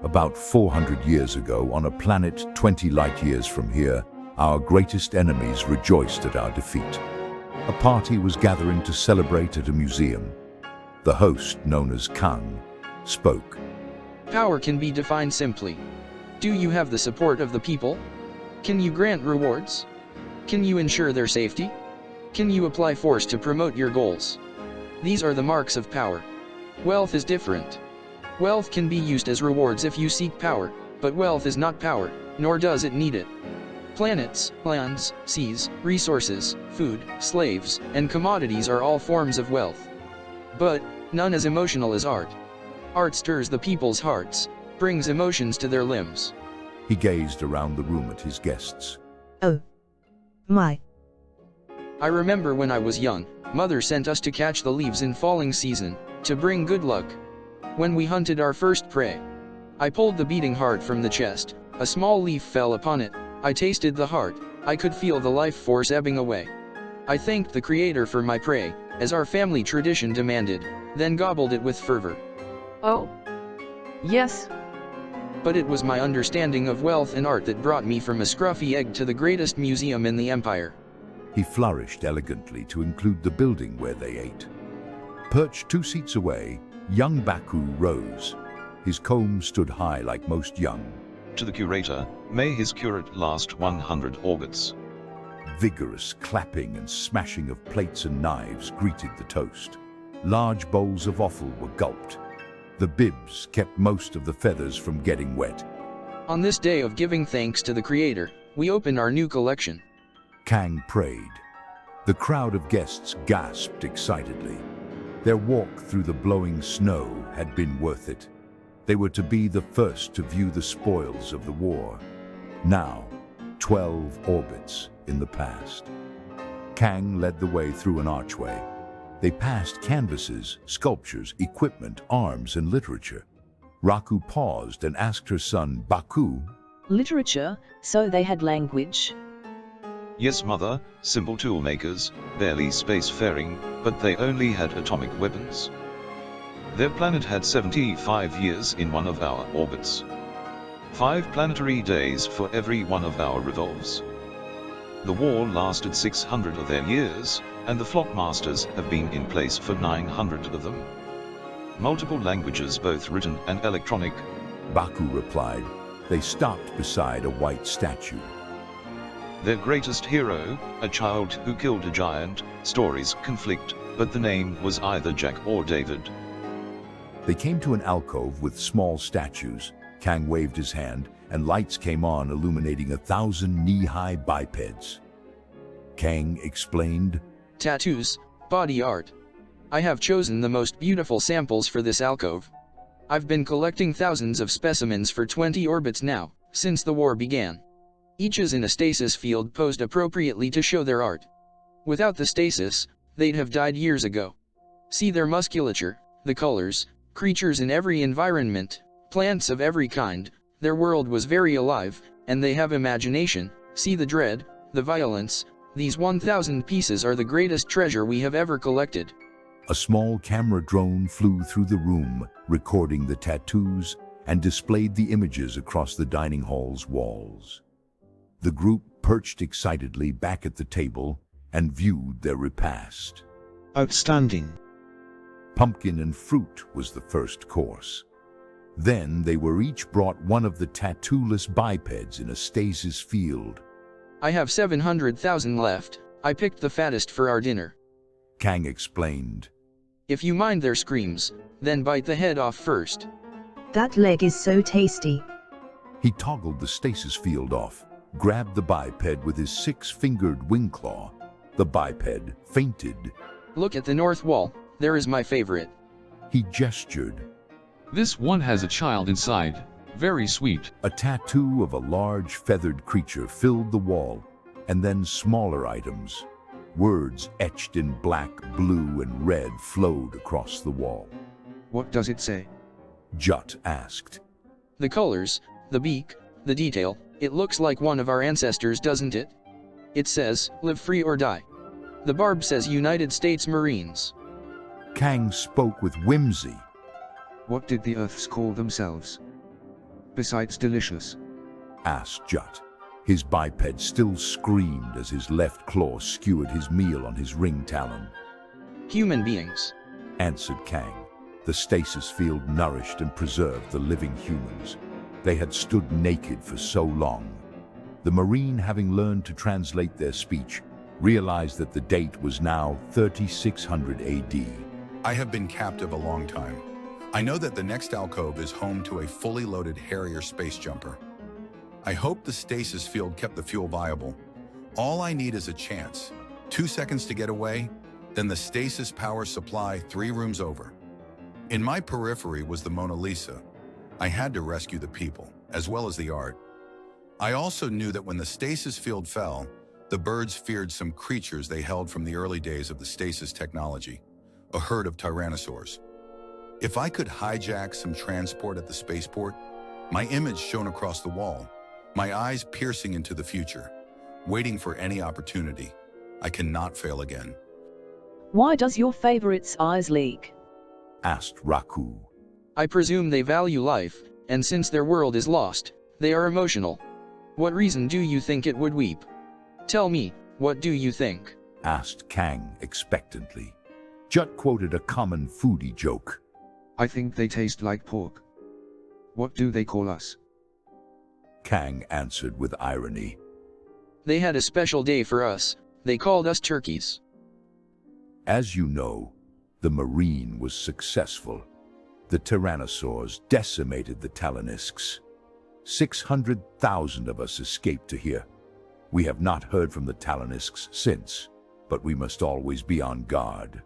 About 400 years ago, on a planet 20 light years from here, our greatest enemies rejoiced at our defeat. A party was gathering to celebrate at a museum. The host, known as Kang, spoke. Power can be defined simply. Do you have the support of the people? Can you grant rewards? Can you ensure their safety? Can you apply force to promote your goals? These are the marks of power. Wealth is different. Wealth can be used as rewards if you seek power, but wealth is not power, nor does it need it. Planets, lands, seas, resources, food, slaves, and commodities are all forms of wealth. But none as emotional as art. Art stirs the people's hearts, brings emotions to their limbs. He gazed around the room at his guests. Oh my. I remember when I was young, Mother sent us to catch the leaves in falling season, to bring good luck. When we hunted our first prey, I pulled the beating heart from the chest, a small leaf fell upon it, I tasted the heart, I could feel the life force ebbing away. I thanked the Creator for my prey, as our family tradition demanded, then gobbled it with fervor. Oh. Yes. But it was my understanding of wealth and art that brought me from a scruffy egg to the greatest museum in the empire. He flourished elegantly to include the building where they ate. Perched 2 seats away, young Baku rose. His comb stood high like most young. To the curator, may his curate last 100 orbits. Vigorous clapping and smashing of plates and knives greeted the toast. Large bowls of offal were gulped. The bibs kept most of the feathers from getting wet. On this day of giving thanks to the Creator, we open our new collection. Kang prayed. The crowd of guests gasped excitedly. Their walk through the blowing snow had been worth it. They were to be the first to view the spoils of the war. Now, 12 orbits in the past. Kang led the way through an archway. They passed canvases, sculptures, equipment, arms, and literature. Raku paused and asked her son, Baku, Literature, so they had language. Yes, mother, simple tool makers, barely spacefaring, but they only had atomic weapons. Their planet had 75 years in one of our orbits. 5 planetary days for every one of our revolves. The war lasted 600 of their years, and the flock masters have been in place for 900 of them. Multiple languages, both written and electronic. Baku replied. They stopped beside a white statue. Their greatest hero, a child who killed a giant, stories conflict, but the name was either Jack or David. They came to an alcove with small statues. Kang waved his hand, and lights came on, illuminating 1,000 knee-high bipeds. Kang explained, Tattoos, body art. I have chosen the most beautiful samples for this alcove. I've been collecting thousands of specimens for 20 orbits now, since the war began. Each is in a stasis field posed appropriately to show their art. Without the stasis, they'd have died years ago. See their musculature, the colors, creatures in every environment, plants of every kind. Their world was very alive, and they have imagination. See the dread, the violence. These 1,000 pieces are the greatest treasure we have ever collected. A small camera drone flew through the room, recording the tattoos, and displayed the images across the dining hall's walls. The group perched excitedly back at the table and viewed their repast. Outstanding. Pumpkin and fruit was the first course. Then they were each brought one of the tattooless bipeds in a stasis field. I have 700,000 left. I picked the fattest for our dinner. Kang explained. If you mind their screams, then bite the head off first. That leg is so tasty. He toggled the stasis field off, grabbed the biped with his 6-fingered wing claw. The biped fainted. Look at the north wall, there is my favorite. He gestured. This one has a child inside, very sweet. A tattoo of a large feathered creature filled the wall, and then smaller items. Words etched in black, blue, and red flowed across the wall. What does it say? Jut asked. The colors, the beak, the detail, it looks like one of our ancestors, doesn't it? It says, live free or die. The barb says United States Marines. Kang spoke with whimsy. What did the Earths call themselves? besides delicious? asked Jut. His biped still screamed as his left claw skewered his meal on his ring talon. Human beings. Answered Kang. The stasis field nourished and preserved the living humans. They had stood naked for so long. The Marine, having learned to translate their speech, realized that the date was now 3600 AD. I have been captive a long time. I know that the next alcove is home to a fully loaded Harrier space jumper. I hope the stasis field kept the fuel viable. All I need is a chance. 2 seconds to get away, then the stasis power supply 3 rooms over. In my periphery was the Mona Lisa. I had to rescue the people, as well as the art. I also knew that when the stasis field fell, the birds feared some creatures they held from the early days of the stasis technology, a herd of tyrannosaurs. If I could hijack some transport at the spaceport, my image shone across the wall, my eyes piercing into the future, waiting for any opportunity. I cannot fail again. Why does your favorite's eyes leak? Asked Raku. I presume they value life, and since their world is lost, they are emotional. What reason do you think it would weep? Tell me, what do you think? Asked Kang expectantly. Jut quoted a common foodie joke. I think they taste like pork. What do they call us? Kang answered with irony. They had a special day for us. They called us turkeys. As you know, the Marine was successful. The Tyrannosaurs decimated the Talanisks. 600,000 of us escaped to here. We have not heard from the Talanisks since, but we must always be on guard.